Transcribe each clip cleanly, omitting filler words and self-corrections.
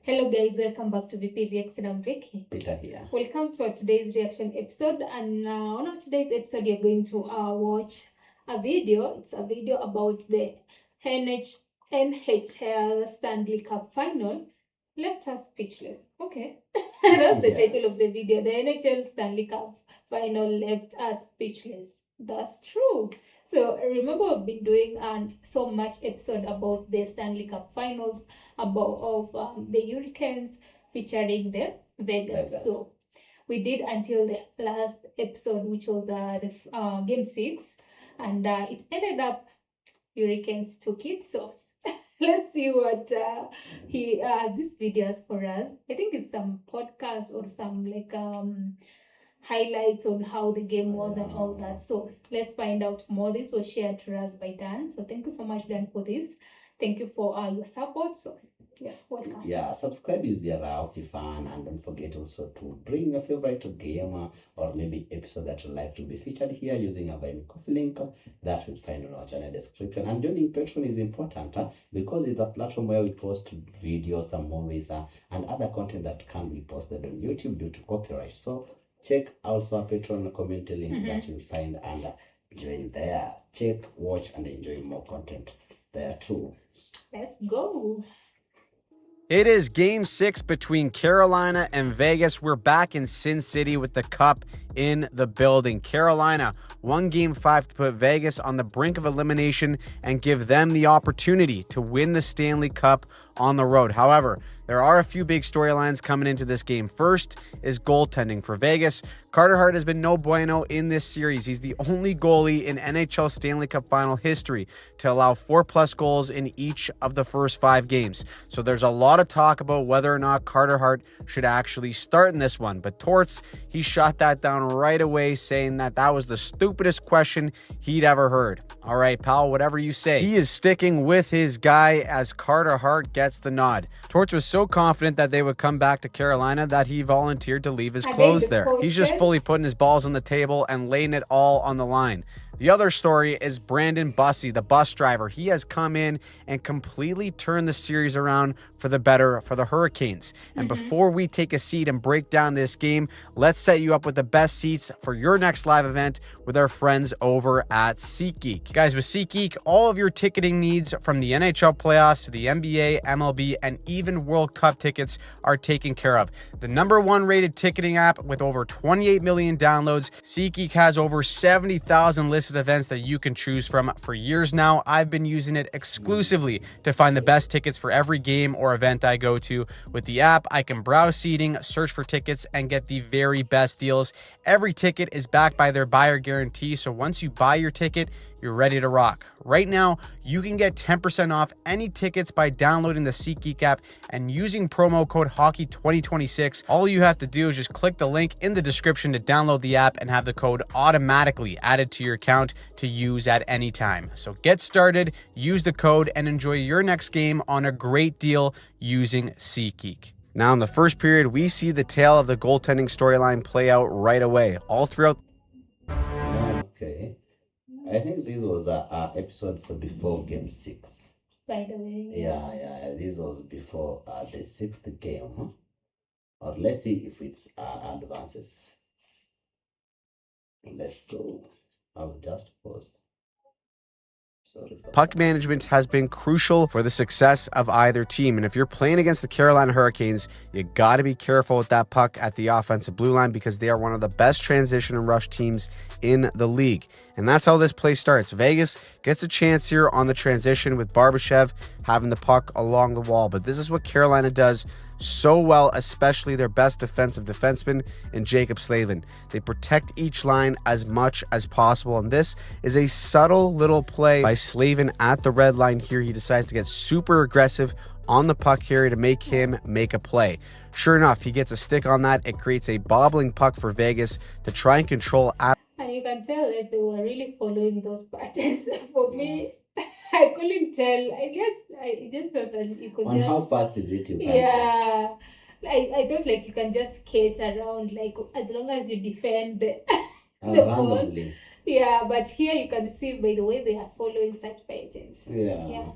Hello guys, welcome back to VP Reaction. I'm Vicky. Peter here. Welcome to today's reaction episode, and on today's episode you're going to watch a video. It's a video about the NHL Stanley Cup final. Left us speechless. Okay. That's the title of the video. The NHL Stanley Cup final left us speechless. That's true. So remember, I've been doing so much episode about the Stanley Cup finals, of the Hurricanes featuring the Vegas. So we did until the last episode, which was the game 6, and it ended up Hurricanes took it. So let's see what this video has for us. I think it's some podcast or some like highlights on how the game was and all that. So let's find out more. This was shared to us by Dan. So thank you so much, Dan, for this. Thank you for your support. So yeah, welcome. Yeah, subscribe if you're a hockey fan, and don't forget also to bring your favorite game or maybe episode that you'd like to be featured here using a buy me coffee link that you'll find on our channel description. And joining Patreon is important because it's a platform where we post videos and movies and other content that can't be posted on YouTube due to copyright. So check also our Patreon community link that you'll find and join there. Check, watch, and enjoy more content there too. Let's go. It is Game 6 between Carolina and Vegas. We're back in Sin City with the Cup in the building. Carolina won Game 5 to put Vegas on the brink of elimination and give them the opportunity to win the Stanley Cup on the road. However, there are a few big storylines coming into this game. First is goaltending for Vegas. Carter Hart has been no bueno in this series. He's the only goalie in NHL Stanley Cup final history to allow 4+ goals in each of the first 5 games. So there's a lot of talk about whether or not Carter Hart should actually start in this one. But Torts, he shot that down right away, saying that that was the stupidest question he'd ever heard. All right, pal, whatever you say. He is sticking with his guy as Carter Hart gets the nod. Torts was so confident that they would come back to Carolina that he volunteered to leave his clothes there. He's just fully putting his balls on the table and laying it all on the line. The other story is Brandon Bussey, the bus driver. He has come in and completely turned the series around for the better for the Hurricanes. And before we take a seat and break down this game, let's set you up with the best seats for your next live event with our friends over at SeatGeek. Guys, with SeatGeek, all of your ticketing needs from the NHL playoffs to the NBA, MLB, and even World Cup tickets are taken care of. The #1 rated ticketing app with over 28 million downloads, SeatGeek has over 70,000 listed events that you can choose from. For years now, I've been using it exclusively to find the best tickets for every game or event I go to. With the app, I can browse seating, search for tickets, and get the very best deals. Every ticket is backed by their buyer guarantee, so once you buy your ticket, you're ready to rock. Right now, you can get 10% off any tickets by downloading the SeatGeek app and using promo code Hockey2026. All you have to do is just click the link in the description to download the app and have the code automatically added to your account to use at any time. So get started, use the code, and enjoy your next game on a great deal using SeatGeek. Now, in the first period, we see the tale of the goaltending storyline play out right away. All throughout. Okay. I think this was episodes before Game 6. By the way. Yeah. This was before the 6th game. Huh? Or let's see if it's advances. Let's go. I've just paused. Puck management has been crucial for the success of either team. And if you're playing against the Carolina Hurricanes, you got to be careful with that puck at the offensive blue line because they are one of the best transition and rush teams in the league. And that's how this play starts. Vegas gets a chance here on the transition with Barbashev having the puck along the wall. But this is what Carolina does so well, especially their best defensive defenseman in Jacob Slavin. They protect each line as much as possible, and this is a subtle little play by Slavin at the red line here. He decides to get super aggressive on the puck carrier to make him make a play. Sure enough, he gets a stick on that. It creates a bobbling puck for Vegas to try and control. And you can tell that they were really following those patterns. For me, I couldn't tell. I guess I just thought that you could on just... how fast is it? Yeah. I thought like you can just skate around, like as long as you defend the ball. Randomly. Yeah, but here you can see by the way they are following such patterns. Yeah.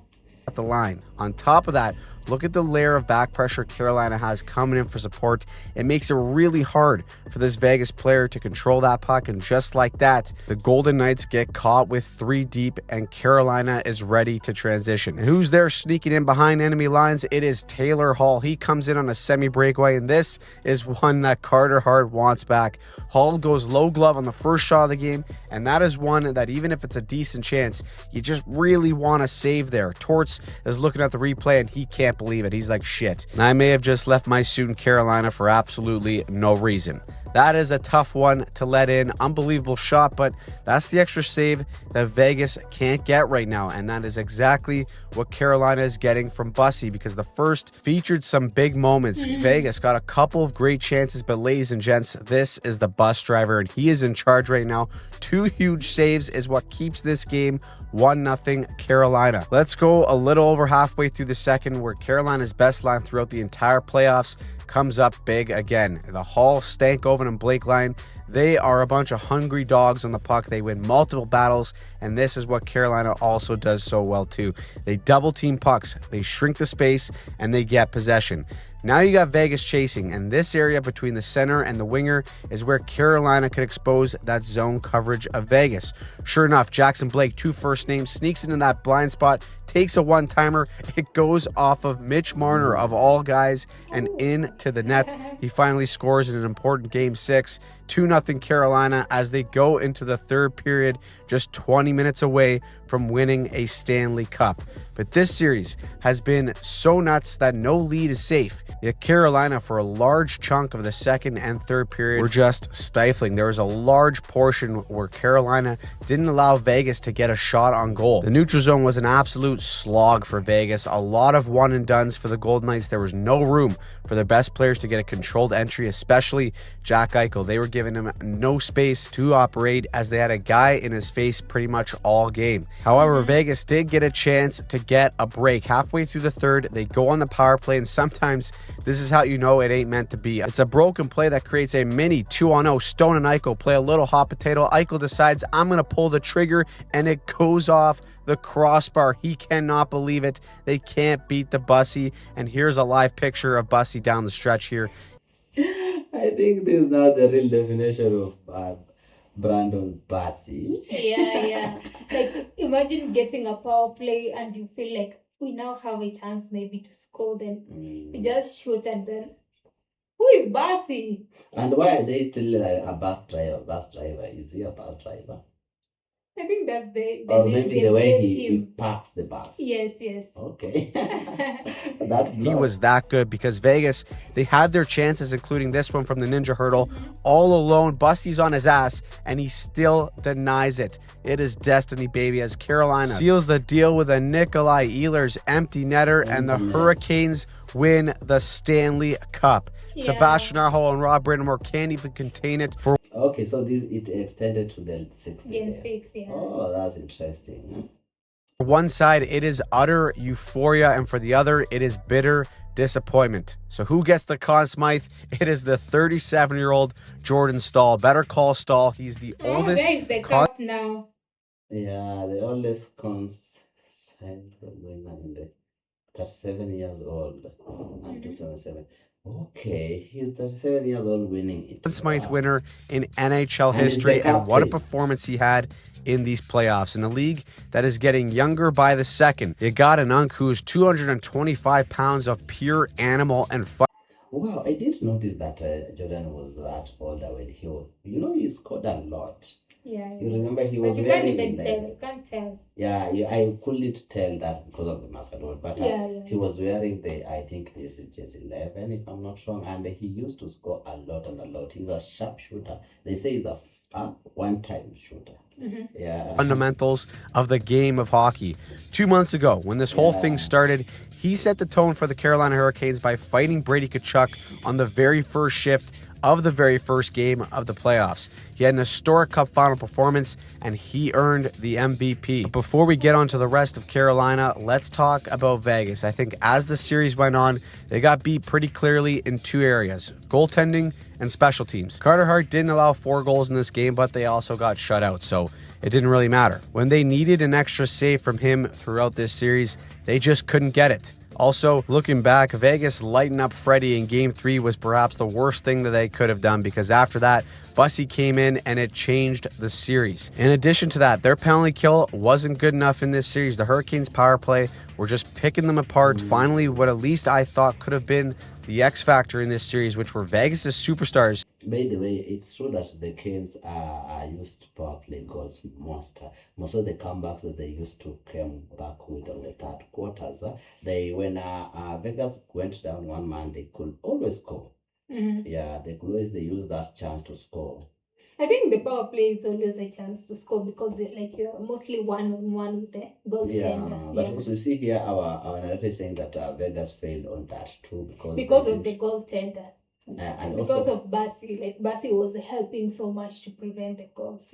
at the line. On top of that, look at the layer of back pressure Carolina has coming in for support. It makes it really hard for this Vegas player to control that puck, and just like that, the Golden Knights get caught with 3 deep and Carolina is ready to transition. And who's there sneaking in behind enemy lines? It is Taylor Hall. He comes in on a semi-breakaway, and this is one that Carter Hart wants back. Hall goes low glove on the first shot of the game, and that is one that even if it's a decent chance, you just really want to save there. Torts is looking at the replay and he can't believe it. He's like, shit. And I may have just left my suit in Carolina for absolutely no reason. That is a tough one to let in. Unbelievable shot, but that's the extra save that Vegas can't get right now. And that is exactly what Carolina is getting from Bussy, because the first featured some big moments. Vegas got a couple of great chances, but ladies and gents, this is the bus driver and he is in charge right now. 2 huge saves is what keeps this game 1-0 Carolina. Let's go a little over halfway through the second, where Carolina's best line throughout the entire playoffs comes up big again. The Hall, Stankoven, and Blake line, they are a bunch of hungry dogs on the puck. They win multiple battles, and this is what Carolina also does so well too. They double team pucks, they shrink the space, and they get possession. Now you got Vegas chasing, and this area between the center and the winger is where Carolina could expose that zone coverage of Vegas. Sure enough, Jackson Blake, 2 first names, sneaks into that blind spot, takes a one-timer. It goes off of Mitch Marner of all guys and into the net. He finally scores in an important Game 6, 2-0 Carolina, as they go into the third period, just 20 minutes away from winning a Stanley Cup. But this series has been so nuts that no lead is safe. Yet Carolina, for a large chunk of the second and third period, were just stifling. There was a large portion where Carolina didn't allow Vegas to get a shot on goal. The neutral zone was an absolute slog for Vegas. A lot of one and dones for the Golden Knights. There was no room for their best players to get a controlled entry, especially Jack Eichel. They were giving him no space to operate, as they had a guy in his face pretty much all game. However, Vegas did get a chance to get a break. Halfway through the third, they go on the power play, and sometimes this is how you know it ain't meant to be. It's a broken play that creates a mini 2-on-0. Stone and Eichel play a little hot potato. Eichel decides, I'm going to pull the trigger, and it goes off the crossbar. He cannot believe it. They can't beat the Bussy, and here's a live picture of Bussy down the stretch here. I think this is not the real definition of Brandon Bussy. Yeah. Like, imagine getting a power play and you feel like we now have a chance maybe to score, then we just shoot, and then who is Bussy? And why are they still like a bus driver? Is he a bus driver? I think that's the or name maybe they the way gave he him. parks the bus. Yes. Okay. He was that good, because Vegas, they had their chances, including this one from the Ninja Hurdle, all alone. Bussy's on his ass, and he still denies it. It is destiny, baby, as Carolina seals the deal with a Nikolai Ehlers empty netter, and the Hurricanes win the Stanley Cup. Yeah. Sebastian Aho and Rob Brindamore can't even contain it. For Okay, so it extended to the 6th. Game 6, yeah. Oh, that's interesting. one side, it is utter euphoria, and for the other, it is bitter disappointment. So who gets the Conn Smythe? It is the 37-year-old Jordan Staal. Better call Staal. He's the oldest. There is the cup now. Yeah, the oldest Conn Smythe winner in the 37 years old. 277. Okay, he's 37 years old winning it. Conn Smythe winner in NHL And history, he's the and what a captain. performance he had in these playoffs. In a league that is getting younger by the second, you got an Unk who is 225 pounds of pure animal and fun. Wow, I did notice that Jordan was that older when he was. He scored a lot. Yeah. You remember he But was you can't wearing even the- tell. You can't tell. Yeah, I couldn't tell that because of the mask and all, but Yeah. he was wearing I think this is just 11 if I'm not wrong, and he used to score a lot and a lot. He's a sharp shooter. They say he's a one-time shooter. Yeah. Fundamentals of the game of hockey. 2 months ago, when this whole thing started, he set the tone for the Carolina Hurricanes by fighting Brady Tkachuk on the very first shift of the very first game of the playoffs. He had an historic Cupfinal performance, and he earned the MVP. Before we get on to the rest of Carolina, let's talk about Vegas. I think as the series went on, they got beat pretty clearly in 2 areas: goaltending and special teams. Carter Hart didn't allow 4 goals in this game, but they also got shut out. So so it didn't really matter. When they needed an extra save from him throughout this series, they just couldn't get it. Also, looking back, Vegas lighting up Freddie in Game 3 was perhaps the worst thing that they could have done, because after that, Bussy came in and it changed the series. In addition to that, their penalty kill wasn't good enough in this series. The Hurricanes' power play were just picking them apart. Finally, what at least I thought could have been the X factor in this series, which were Vegas' superstars. By the way, it's true that the Canes are used to power play goals most. Most of the comebacks that they used to come back with on the third quarters, when Vegas went down one man, they could always score. Yeah, they use that chance to score. I think the power play is always a chance to score because you're mostly one-on-one with the goaltender. But also you see here our narrator is saying that Vegas failed on that too because of the goaltender. And because also of Bussy, Bussy was helping so much to prevent the goals.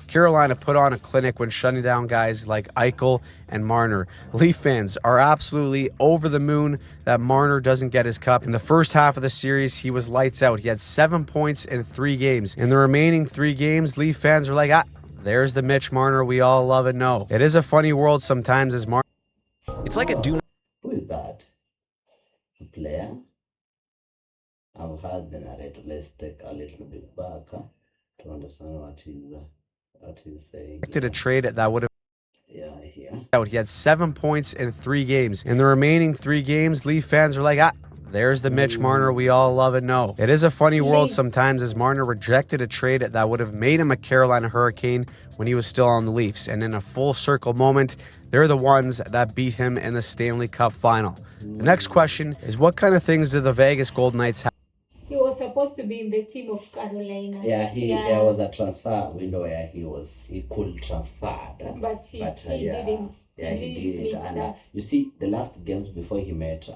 Carolina put on a clinic when shutting down guys like Eichel and Marner. Nhlfans are absolutely over the moon that Marner doesn't get his cup. In the first half of the series, he was lights out. He had 7 points in 3 games. In the remaining 3 games, Nhlfans are like, there's the Mitch Marner we all love and know. It is a funny world sometimes as Marner. It's like a do. Who is that? A player? I've heard the narrator. Let's take a little bit back to understand what he's saying. Did a trade that would have. Yeah. He had 7 points in 3 games. In the remaining 3 games, Nhlfans are like, there's the Mitch Marner we all love and know. It is a funny world sometimes as Marner rejected a trade that would have made him a Carolina Hurricane when he was still on the Leafs. And in a full circle moment, they're the ones that beat him in the Stanley Cup final. The next question is, what kind of things do the Vegas Golden Knights have? He was supposed to be in the team of Carolina. There was a transfer window where he could transfer, but he didn't. He didn't. And you see, the last games before he met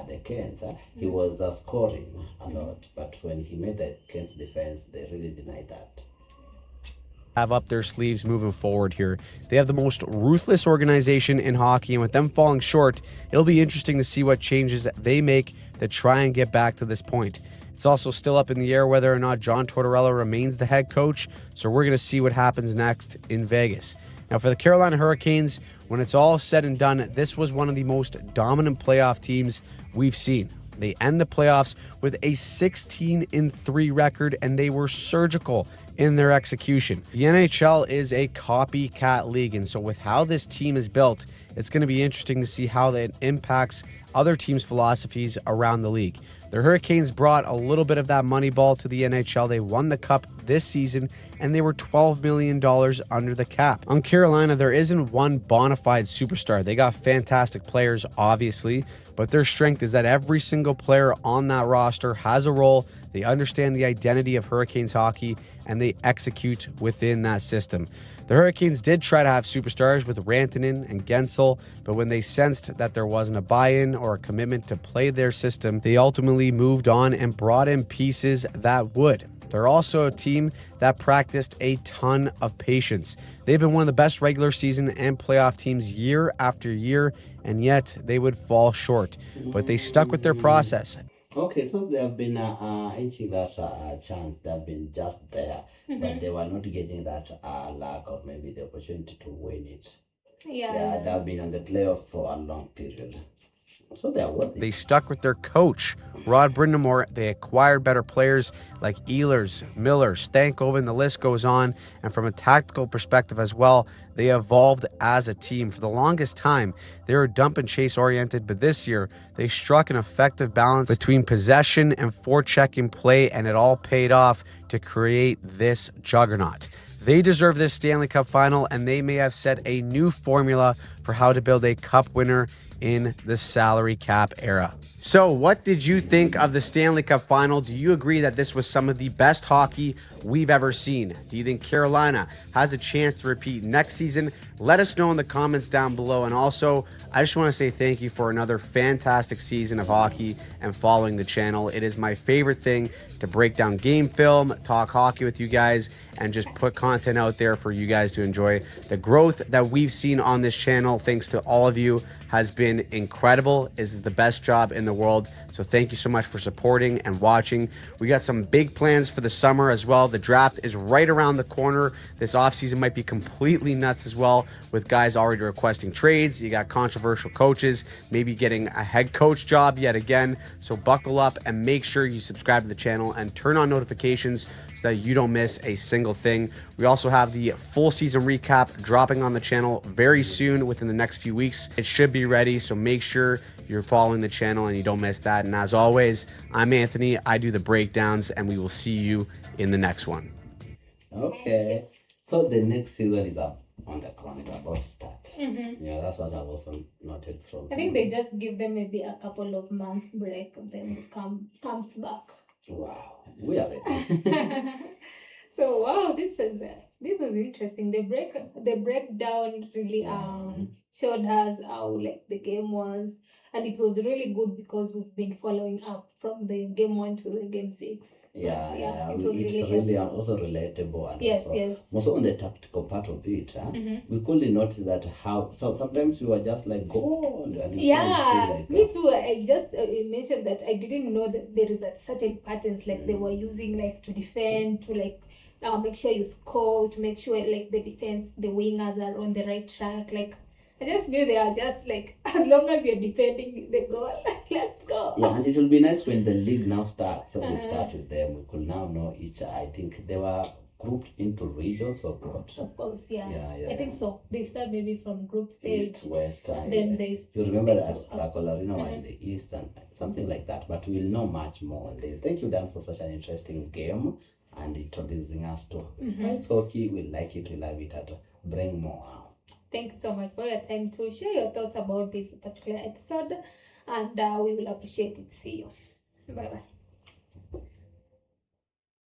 the Canes, he was scoring a lot. But when he met the Canes defense, they really denied that. Have up their sleeves moving forward here. They have the most ruthless organization in hockey, and with them falling short, it'll be interesting to see what changes they make to try and get back to this point. It's also still up in the air whether or not John Tortorella remains the head coach, so we're going to see what happens next in Vegas. Now, for the Carolina Hurricanes, when it's all said and done, this was one of the most dominant playoff teams we've seen. They end the playoffs with a 16-3 record, and they were surgical in their execution. The NHL is a copycat league, and so with how this team is built, it's going to be interesting to see how that impacts other teams' philosophies around the league. The Hurricanes brought a little bit of that money ball to the NHL. They won the Cup this season, and they were $12 million under the cap. On Carolina, there isn't one bona fide superstar. They got fantastic players, obviously, but their strength is that every single player on that roster has a role. They understand the identity of Hurricanes hockey, and they execute within that system. The Hurricanes did try to have superstars with Rantanen and Gensel, but when they sensed that there wasn't a buy-in or a commitment to play their system, they ultimately moved on and brought in pieces that would. They're also a team that practiced a ton of patience. They've been one of the best regular season and playoff teams year after year, and yet they would fall short. But they stuck with their process. Okay, so they have been inching that chance. They have been just there, but they were not getting that luck or maybe the opportunity to win it. They have been on the playoff for a long period. So they are worthy. They stuck with their coach, Rod Brindamore. They acquired better players like Ehlers, Miller, Stankoven, the list goes on. And from a tactical perspective as well, they evolved as a team. For the longest time, they were dump and chase oriented, but this year, they struck an effective balance between possession and forechecking play, and it all paid off to create this juggernaut. They deserve this Stanley Cup final, and they may have set a new formula for how to build a cup winner in the salary cap era. So what did you think of the Stanley Cup final? Do you agree that this was some of the best hockey we've ever seen? Do you think Carolina has a chance to repeat next season? Let us know in the comments down below. And also, I just want to say thank you for another fantastic season of hockey and following the channel. It is my favorite thing to break down game film, talk hockey with you guys, and just put content out there for you guys to enjoy. The growth that we've seen on this channel, thanks to all of you, has been incredible. This is the best job in the the world. So thank you so much for supporting and watching. We got some big plans for the summer as well. The draft is right around the corner. This offseason might be completely nuts as well, with guys already requesting trades. You got controversial coaches, maybe getting a head coach job yet again. So buckle up and make sure you subscribe to the channel and turn on notifications so that you don't miss a single thing. We also have the full season recap dropping on the channel very soon within the next few weeks. It should be ready, so make sure you're following the channel and you don't miss that. And as always, I'm Anthony. I do the breakdowns, and we will see you in the next one. Okay. So the next season is up on the corner, about to start. Mm-hmm. Yeah, that's what I've also noted from. I think they just give them maybe a couple of months break, then it comes back. Wow, we are ready. So wow, this is interesting. The breakdown really showed us how like the game was, and it was really good because we've been following up from the game 1 to the game 6. So, Yeah, it was it's really also relatable, and yes, also on the tactical part of it. Mm-hmm. We could notice that how sometimes we were just like goal, and me too. I just mentioned that I didn't know that there is a certain patterns like they were using like to defend, to like make sure you score, to make sure like the defense, the wingers are on the right track. Like I just knew they are just like, as long as you're defending the goal, let's go. Yeah, and it will be nice when the league now starts. So we start with them. We could now know each. I think they were grouped into regions or what? Of course, yeah. I think so. They start maybe from group stage. East, West, then they. You remember that La Colorina were in the East and something like that. But we'll know much more on this. Thank you, Dan, for such an interesting game and introducing us to ice hockey. We like it, we love it, and bring more out. Thanks so much for your time to share your thoughts about this particular episode, and we will appreciate it. See you. Bye bye.